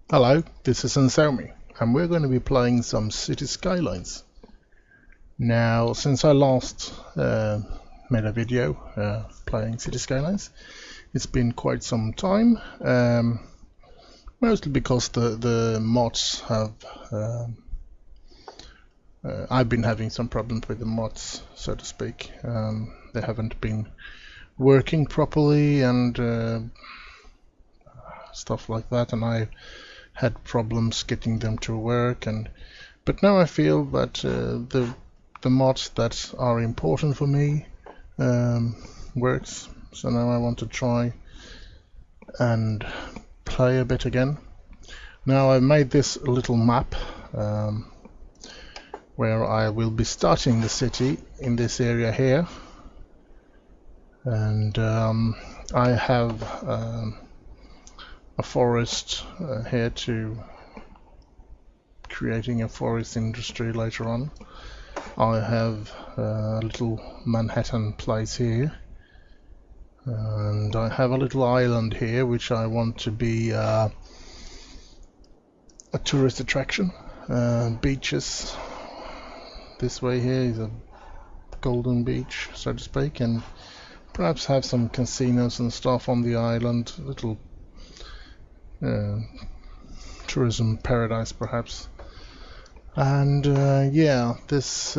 Hello, this is Anselmi, and we're going to be playing some Cities Skylines. Now, since I last made a video playing Cities Skylines, it's been quite some time, mostly because the mods have... I've been having some problems with the mods, so to speak. They haven't been working properly and stuff like that, and I had problems getting them to work, but now I feel that the mods that are important for me works. So now I want to try and play a bit again. Now I've made this little map where I will be starting the city in this area here, and I have a forest here to creating a forest industry later on. I have a little Manhattan place here, and I have a little island here which I want to be a tourist attraction. Beaches this way here is a golden beach, so to speak, and perhaps have some casinos and stuff on the island, little tourism paradise perhaps. And yeah, this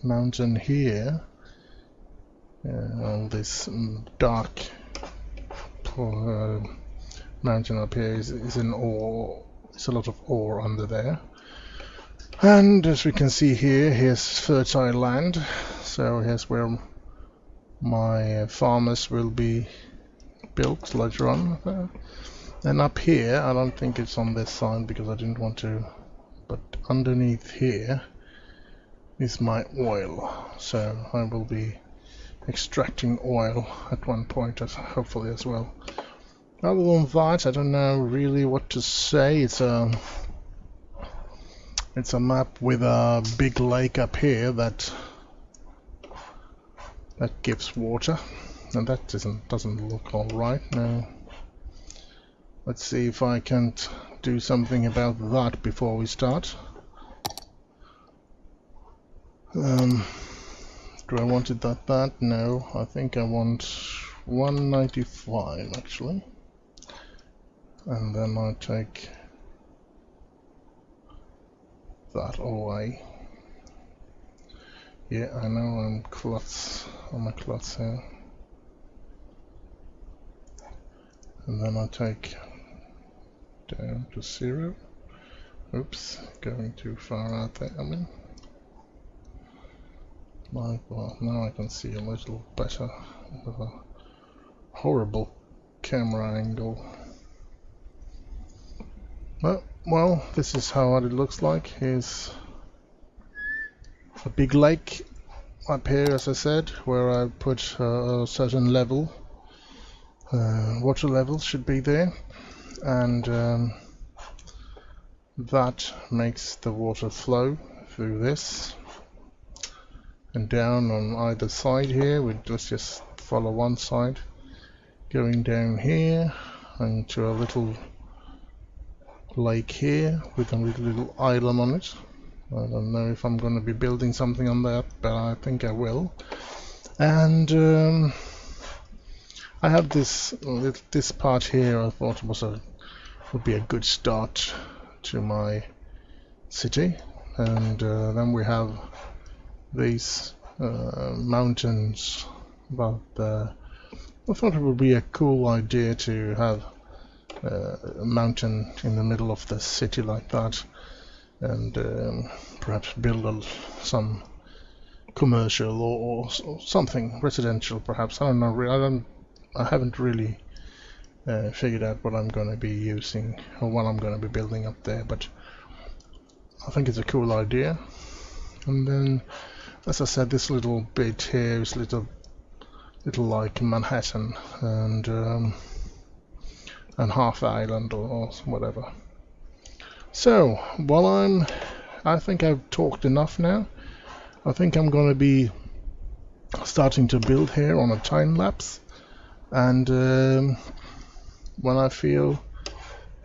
mountain here, all this dark mountain up here is an ore. It's a lot of ore under there, and as we can see here, here's fertile land, so here's where my farmers will be built later on. And up here, I don't think it's on this side because I didn't want to, but underneath here is my oil, so I will be extracting oil at one point, hopefully as well. Other than that, I don't know really what to say. It's a map with a big lake up here that gives water, and that doesn't look all right now. Let's see if I can't do something about that before we start. Do I want it that bad? No, I think I want 195 actually. And then I'll take that away. Yeah, I know I'm on my clots here. And then I'll take down to 0. Oops, going too far out there, I mean. Well, now I can see a little better with a horrible camera angle. But, well, this is how it looks like. Here's a big lake up here, as I said, where I put a certain level. Water level should be there, and that makes the water flow through this and down on either side here. Let's just follow one side, going down here and to a little lake here with a little island on it. I don't know if I'm going to be building something on that, but I think I will. And I have this part here. I thought would be a good start to my city, and then we have these mountains. But I thought it would be a cool idea to have a mountain in the middle of the city like that, and perhaps build some commercial or something residential, perhaps. I don't know. I haven't really figured out what I'm going to be using or what I'm going to be building up there, but I think it's a cool idea. And then, as I said, this little bit here is little like Manhattan and half island or whatever. So, while I think I've talked enough now. I think I'm going to be starting to build here on a time lapse, and when I feel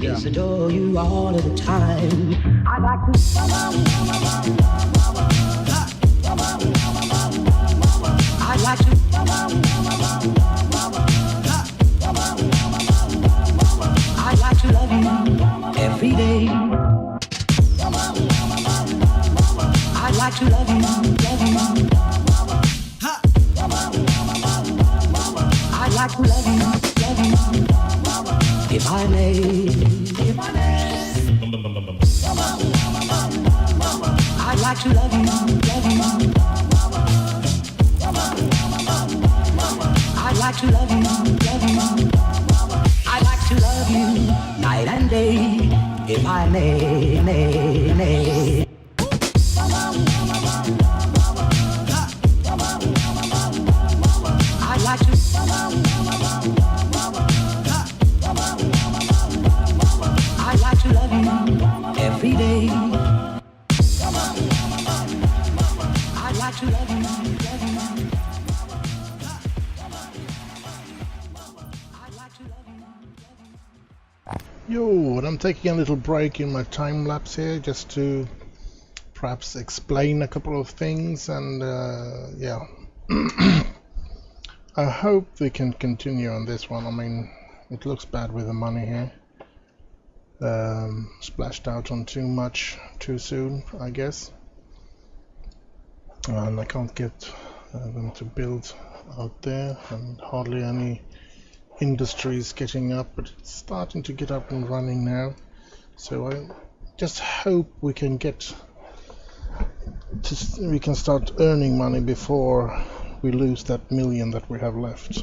Yes, adore you all of the time. I'd like to. I'd like to. I'd like to love you every day. I'd like to love you, love you. I'd like to love you, if I may, if I may. I'd like to love you, love you. I'd like to love you, love you. I'd like to love you night and day, if I may, may. I'd like to. I'd like to love you every day. I'd like to love you, love you. I'd like to love you, love you. Yo, and I'm taking a little break in my time lapse here just to perhaps explain a couple of things, and yeah. I hope we can continue on this one. I mean, it looks bad with the money here. Splashed out on too much too soon, I guess. And I can't get them to build out there, and hardly any industries getting up, but it's starting to get up and running now. So I just hope we can we can start earning money before we lose that $1 million that we have left.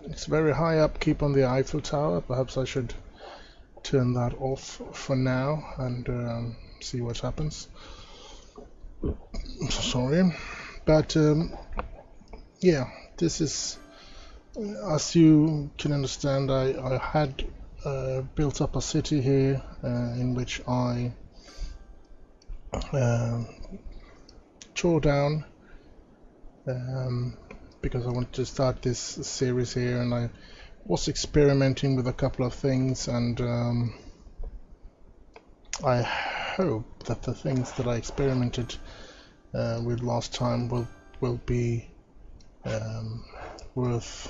It's very high upkeep on the Eiffel Tower. Perhaps I should turn that off for now and see what happens. Sorry, but yeah, this is, as you can understand, I had built up a city here in which I tore down because I wanted to start this series here, and I was experimenting with a couple of things, and I hope that the things that I experimented with last time will be worth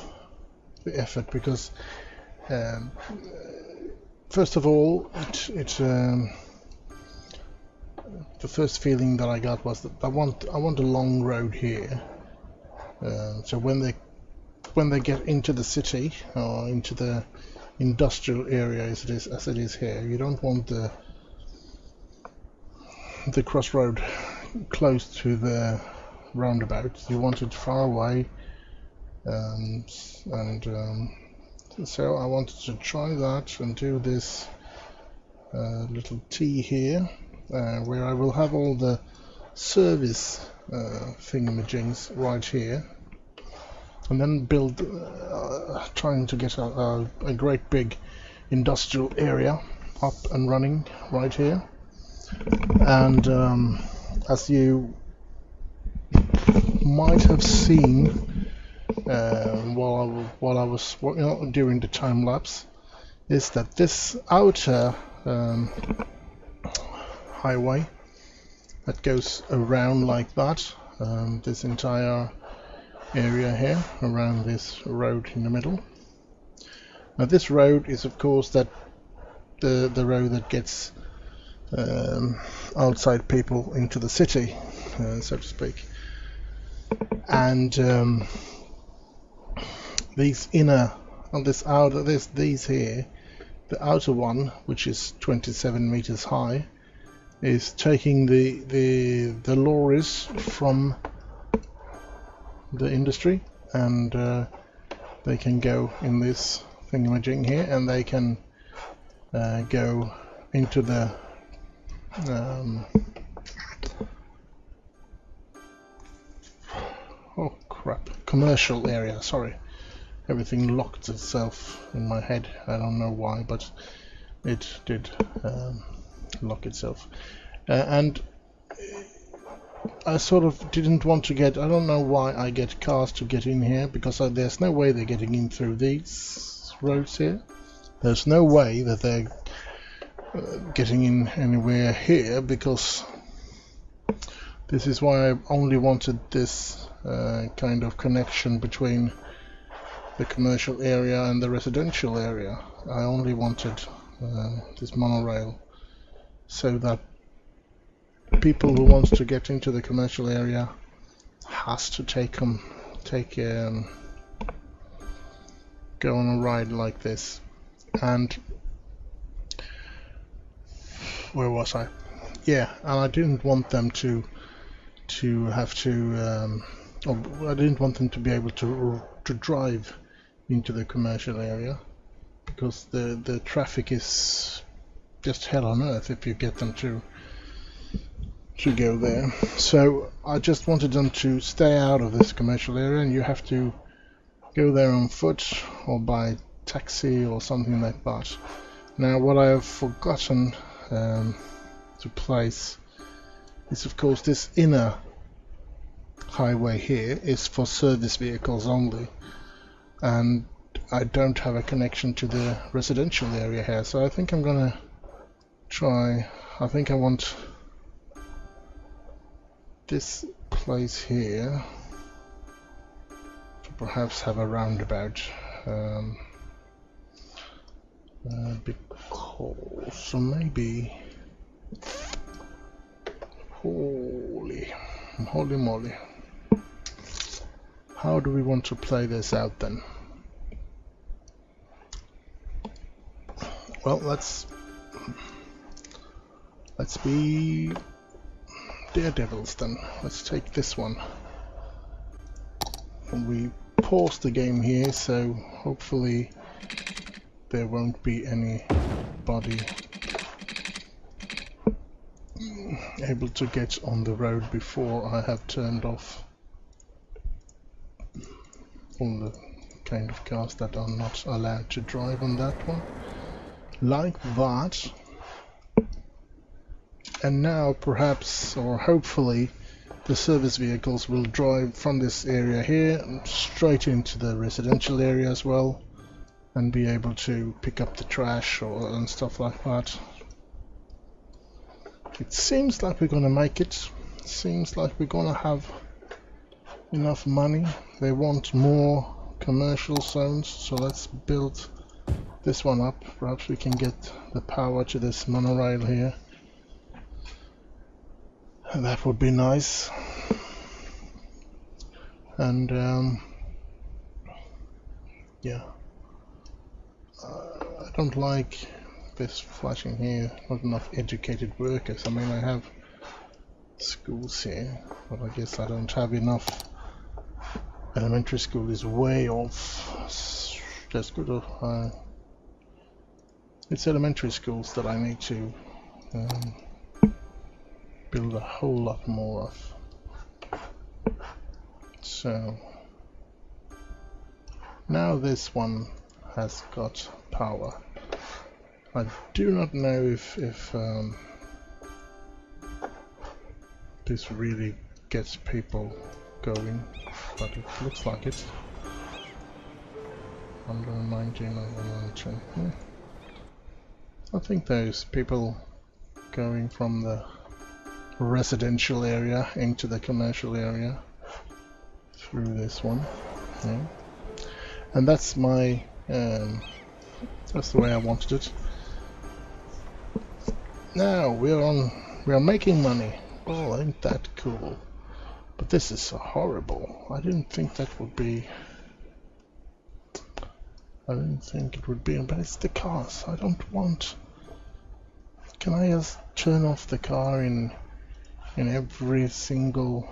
the effort, because first of all, the first feeling that I got was that I want a long road here. So when they get into the city or into the industrial area as it is here, you don't want the crossroad close to the roundabout. You want it far away, so I wanted to try that and do this little T here, where I will have all the service thingamajigs right here, and then build, trying to get a great big industrial area up and running right here. And as you might have seen while I was during the time lapse, is that this outer highway that goes around like that, this entire area here around this road in the middle. Now this road is of course the road that gets outside people into the city, so to speak. And these inner, on this outer, these here, the outer one, which is 27 meters high, is taking the lorries from the industry, and they can go in this thingamajig here, and they can go into the oh crap, commercial area. Sorry, everything locked itself in my head. I don't know why, but it did lock itself. And I sort of didn't want to get, I don't know why I get cars to get in here, because there's no way they're getting in through these roads here. There's no way that they're getting in anywhere here, because this is why I only wanted this kind of connection between the commercial area and the residential area. I only wanted this monorail so that people who wants to get into the commercial area has to go on a ride like this. And where was I? Yeah, and I didn't want them to have to I didn't want them to be able to drive into the commercial area, because the traffic is just hell on earth if you get them to go there. So I just wanted them to stay out of this commercial area, and you have to go there on foot or by taxi or something like that. Now what I have forgotten to place is, of course, this inner highway here is for service vehicles only, and I don't have a connection to the residential area here, so I think I'm gonna try, I think I want this place here to perhaps have a roundabout, because so maybe, holy moly, how do we want to play this out then? Well, let's be daredevils then. Let's take this one. And we pause the game here, so hopefully there won't be anybody able to get on the road before I have turned off all the kind of cars that are not allowed to drive on that one. Like that. And now perhaps, or hopefully, the service vehicles will drive from this area here straight into the residential area as well, and be able to pick up the trash and stuff like that. It seems like we're gonna make it. Seems like we're gonna have enough money. They want more commercial zones, so let's build this one up. Perhaps we can get the power to this monorail here. And that would be nice. And yeah, I don't like this flashing here. Not enough educated workers. I mean, I have schools here, but I guess I don't have enough. Elementary school is way off. Just good. It's elementary schools that I need to build a whole lot more of. So now this one has got power. I do not know if this really gets people going, but it looks like it. 119, 120. Yeah. I think there's people going from the residential area into the commercial area through this one. Yeah. And that's my that's the way I wanted it. Now we are making money. Oh, ain't that cool? But this is so horrible. I didn't think that would be. I didn't think it would be, but it's the cars. I don't want. Can I just turn off the car in every single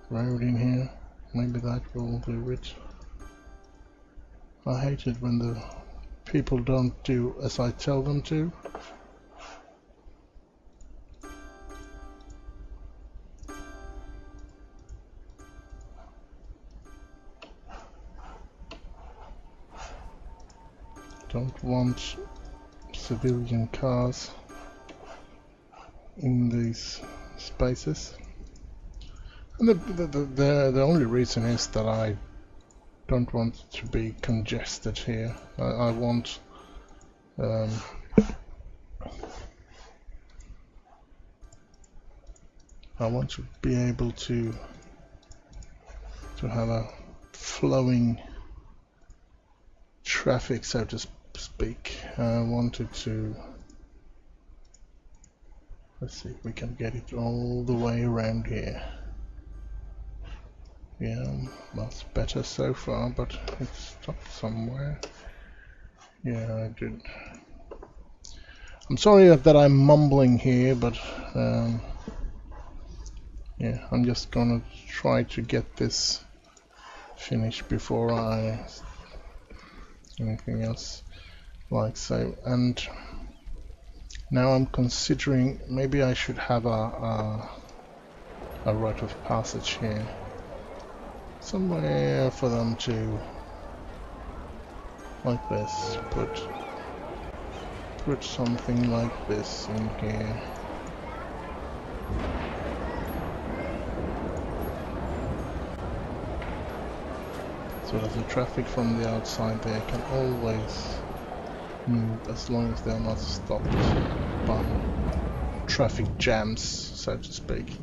road in here? Maybe that will do it. I hate it when the people don't do as I tell them to. Don't want civilian cars in these spaces. And the only reason is that I don't want it to be congested here. I want to be able to have a flowing traffic, so to speak. I wanted to, let's see if we can get it all the way around here. Yeah, that's better so far, but it stopped somewhere. Yeah, I did. I'm sorry that I'm mumbling here, but yeah, I'm just gonna try to get this finished before I anything else like so. And now I'm considering maybe I should have a rite of passage here, somewhere for them to, like this, put something like this in here. So that the traffic from the outside there can always move as long as they're not stopped by traffic jams, so to speak.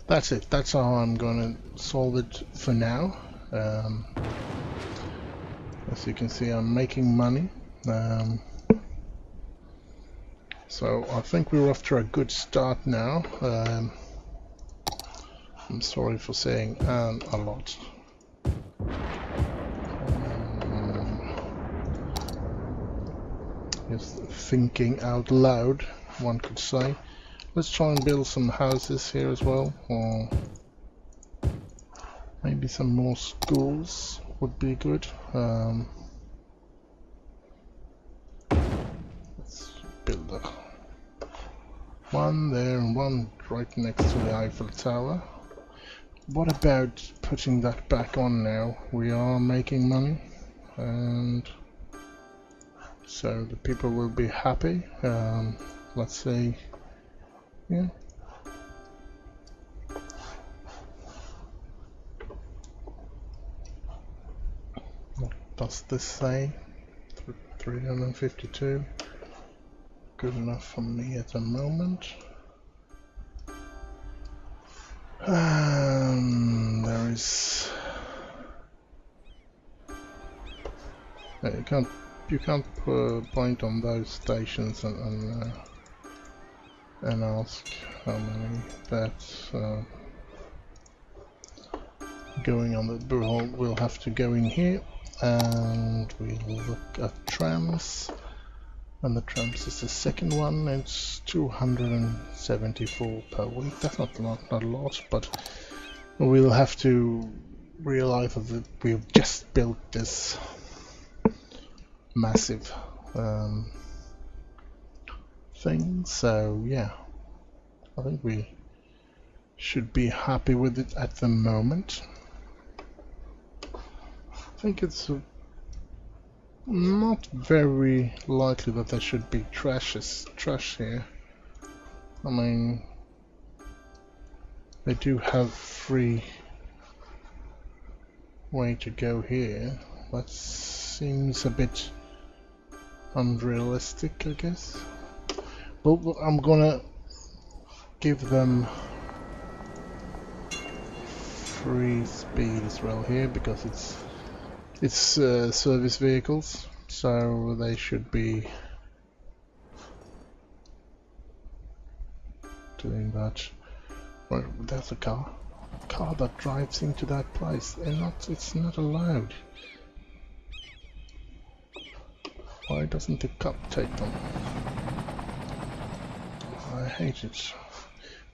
That's it. That's how I'm going to solve it for now. As you can see, I'm making money. So I think we're off to a good start now. I'm sorry for saying a lot. Just thinking out loud, one could say. Let's try and build some houses here as well, or maybe some more schools would be good. Let's build one there and one right next to the Eiffel Tower. What about putting that back on now? We are making money, and so the people will be happy. Let's say, yeah. What does this say? 352. Good enough for me at the moment. There is. You can't point on those stations and ask how many that's going on. We'll have to go in here and we'll look at trams. And the trams is the second one. It's 274 per week. That's not a lot, but we'll have to realize that we've just built this massive thing. So yeah, I think we should be happy with it at the moment. I think it's not very likely that there should be trash here. I mean, they do have free way to go here. That seems a bit unrealistic, I guess. But I'm gonna give them free speed as well here because it's service vehicles, so they should be doing that. Right, there's a car that drives into that place, and it's not allowed. Why doesn't the cop take them? I hate it.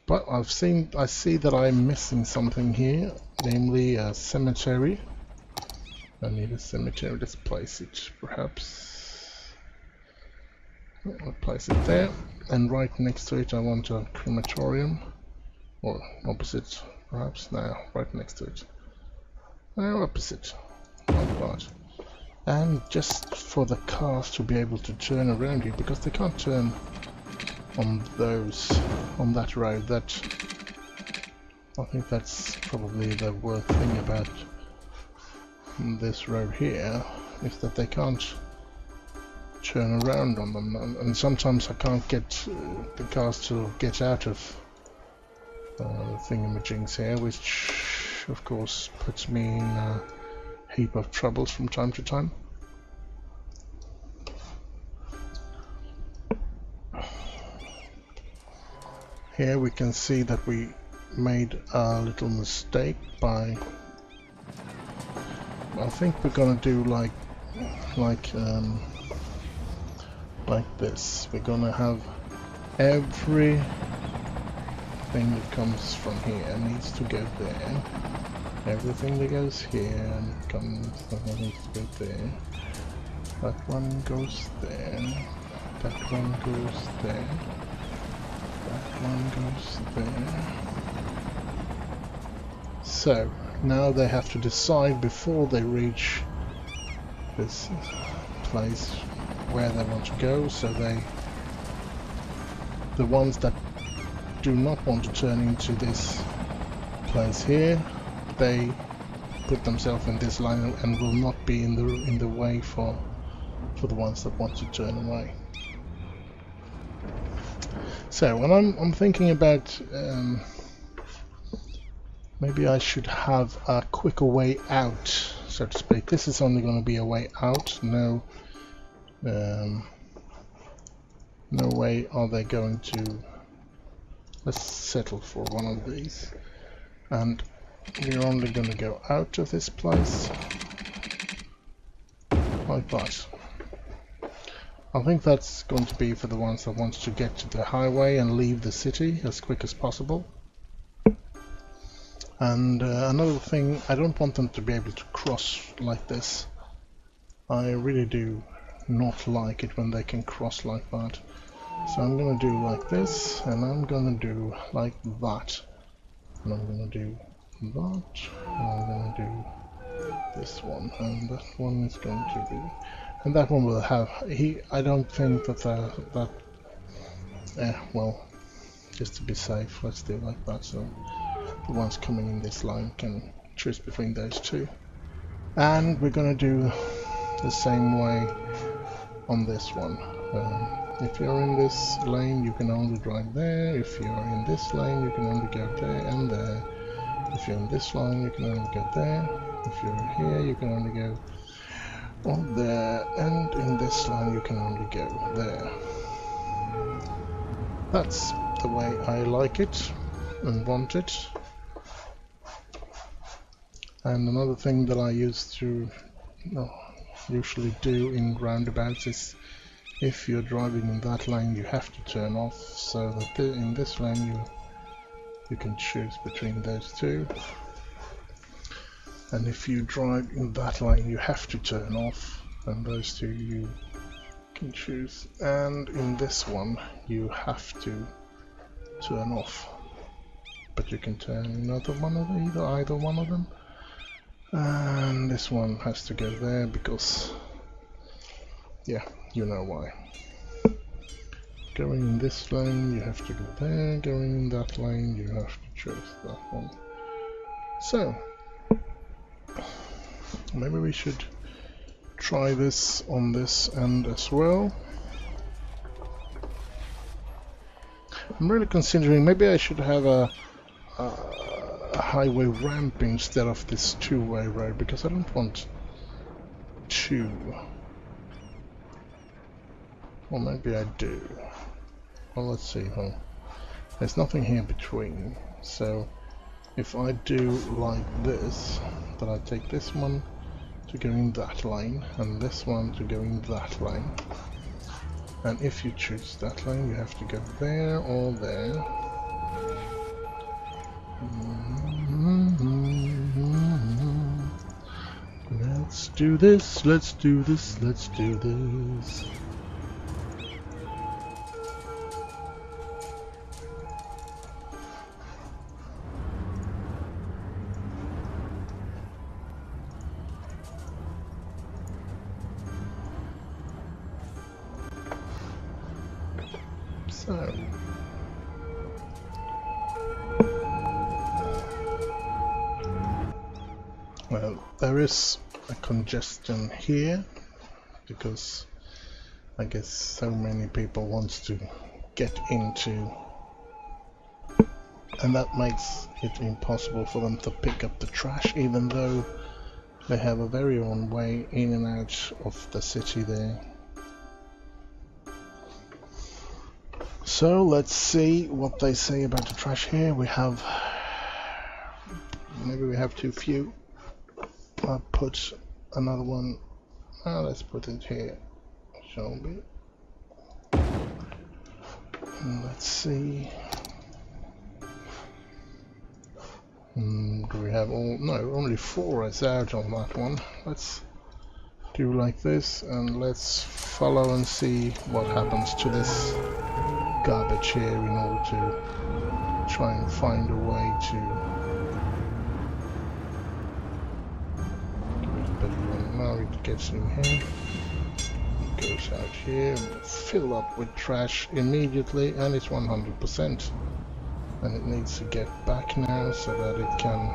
But I see that I'm missing something here, namely a cemetery. I need a cemetery. Let's place it, perhaps. I'll place it there, and right next to it I want a crematorium, or opposite, perhaps. No, right next to it. No, opposite. Like that. and just for the cars to be able to turn around here, because they can't turn on that road. That, I think that's probably the worst thing about this road here, is that they can't turn around on them, and sometimes I can't get the cars to get out of thingamajigs here, which of course puts me in a heap of troubles from time to time. Here we can see that we made a little mistake by, I think we're gonna do like this. We're gonna have everything that comes from here needs to go there. Everything that goes here needs to go there. That one goes there. That one goes there. That one goes there. So now they have to decide before they reach this place where they want to go. So the ones that do not want to turn into this place here, they put themselves in this line and will not be in the way for the ones that want to turn away. So when I'm thinking about maybe I should have a quicker way out, so to speak. This is only going to be a way out. No way are they going to. Let's settle for one of these, and we're only going to go out of this place like that. I think that's going to be for the ones that want to get to the highway and leave the city as quick as possible. And another thing, I don't want them to be able to cross like this. I really do not like it when they can cross like that. So I'm going to do like this, and I'm going to do like that. And I'm going to do that, and I'm going to do this one, and that one is going to be... And that one will have... I don't think that... well, just to be safe, let's do it like that, so the ones coming in this line can choose between those two. And we're going to do the same way on this one. If you're in this lane, you can only drive there. If you're in this lane, you can only go there and there. If you're in this line, you can only go there. If you're here, you can only go on there, and in this line you can only go there. That's the way I like it and want it. And another thing that I usually do in roundabouts is, if you're driving in that lane, you have to turn off, so that in this lane you can choose between those two. And if you drive in that lane, you have to turn off, and those two you can choose. And in this one, you have to turn off, but you can turn another one of either one of them. And this one has to go there because, yeah, you know why. Going in this lane, you have to go there. Going in that lane, you have to choose that one. So maybe we should try this on this end as well. I'm really considering maybe I should have a highway ramp instead of this two-way road, because I don't want two. Or maybe I do. Well, let's see. There's nothing here between, so if I do like this, then I take this one to go in that lane, and this one to go in that lane. And if you choose that lane, you have to go there or there. Let's do this, let's do this, let's do this. So well, there is a congestion here because I guess so many people wants to get into, and that makes it impossible for them to pick up the trash, even though they have a very own way in and out of the city there. So let's see what they say about the trash here. We have, maybe we have too few. I'll put another one. Let's put it here, shall we? And let's see. Do we have all? No, only 4 is out on that one. Let's do like this, and let's follow and see what happens to this garbage here in order to try and find a way to. Now it gets in here, it goes out here, and fill up with trash immediately, and it's 100%. And it needs to get back now so that it can.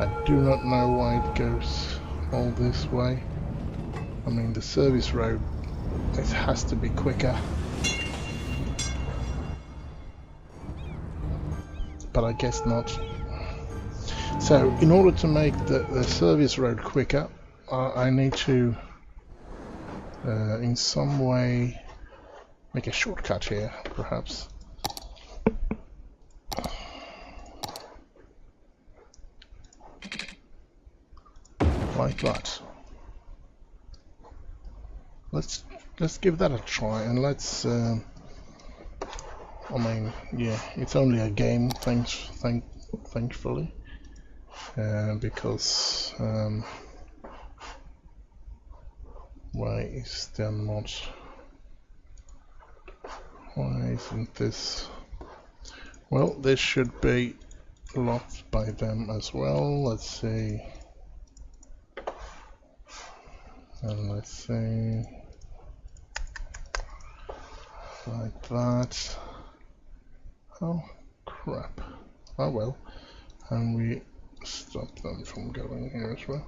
I do not know why it goes all this way. I mean, the service road, it has to be quicker. But I guess not. So in order to make the service road quicker, I need to in some way make a shortcut here, perhaps. Like that. Let's give that a try, and let's I mean, yeah, it's only a game, thankfully, because why is there not? Why isn't this? Well, this should be locked by them as well. Let's see. And let's see, like that. Oh crap. Oh well. And we stop them from going here as well.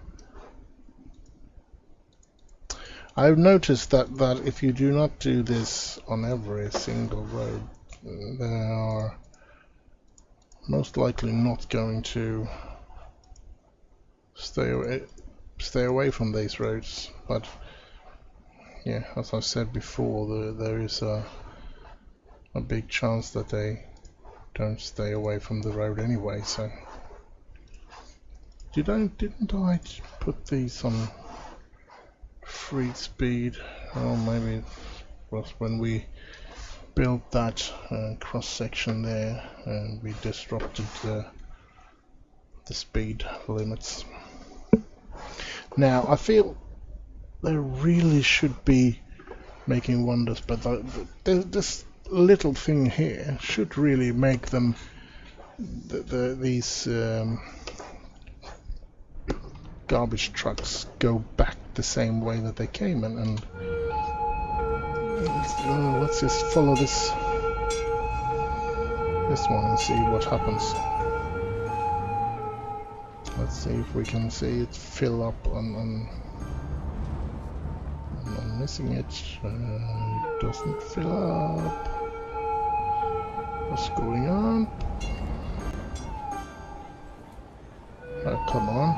I've noticed that if you do not do this on every single road, they are most likely not going to stay away from these roads. But yeah, as I said before, there is a big chance that they don't stay away from the road anyway. So didn't I put these on free speed? Or maybe it was when we built that cross section there and we disrupted the speed limits. Now I feel they really should be making wonders, but this little thing here should really make them these garbage trucks go back the same way that they came, and let's just follow this one and see what happens. Let's see if we can see it fill up on I'm missing it. It doesn't fill up. What's going on? Oh, come on.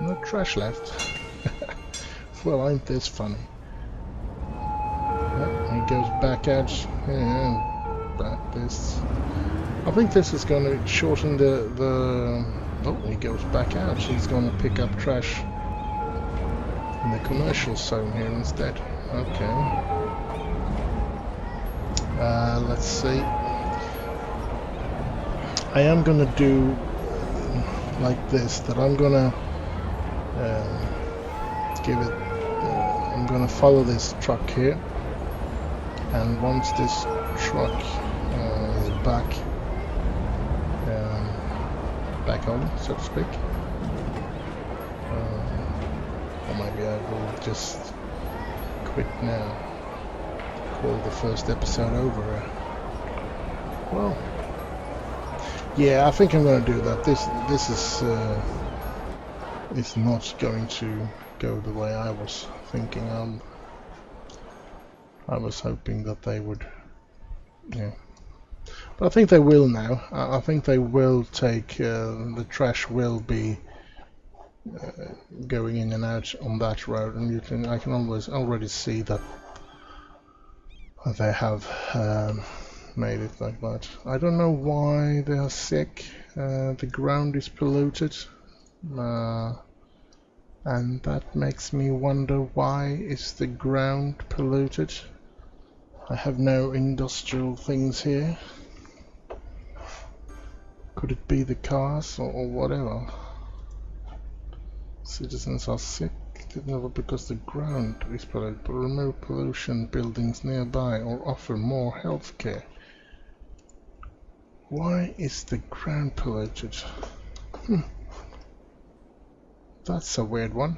No trash left. Well, ain't this funny? Well, he goes back out and back this. I think this is going to shorten the. Oh, he goes back out. He's going to pick up trash in the commercial zone here instead. Okay. Let's see. I am going to do like this. That I'm going to give it. I'm going to follow this truck here, and once this truck is back, back home, so to speak. Or maybe I will just quit now. Call the first episode over. Well, yeah, I think I'm going to do that. This is not going to go the way I was thinking. I was hoping that they would, yeah. But I think they will now. I think they will take, the trash will be going in and out on that road, and I can already see that they have made it like that. I don't know why they are sick. The ground is polluted, and that makes me wonder, why is the ground polluted? I have no industrial things here. Could it be the cars or whatever? Citizens are sick because the ground is polluted. Remove pollution buildings nearby or offer more health care. Why is the ground polluted? That's a weird one.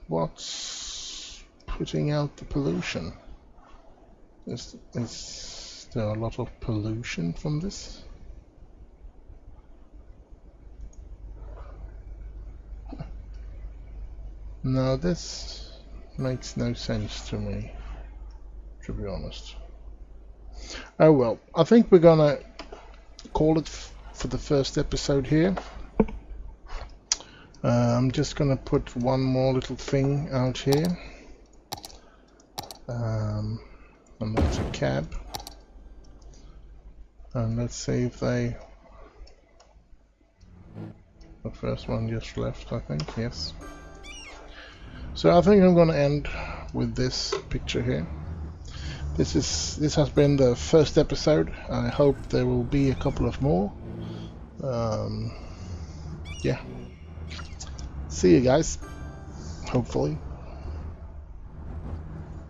What's putting out the pollution? Is there a lot of pollution from this? No, this makes no sense to me, to be honest. Oh well, I think we're gonna call it for the first episode here. I'm just gonna put one more little thing out here. And that's a cab. And let's see if they... The first one just left, I think, yes. So I think I'm going to end with this picture here. This has been the first episode. I hope there will be a couple of more. Yeah. See you guys. Hopefully.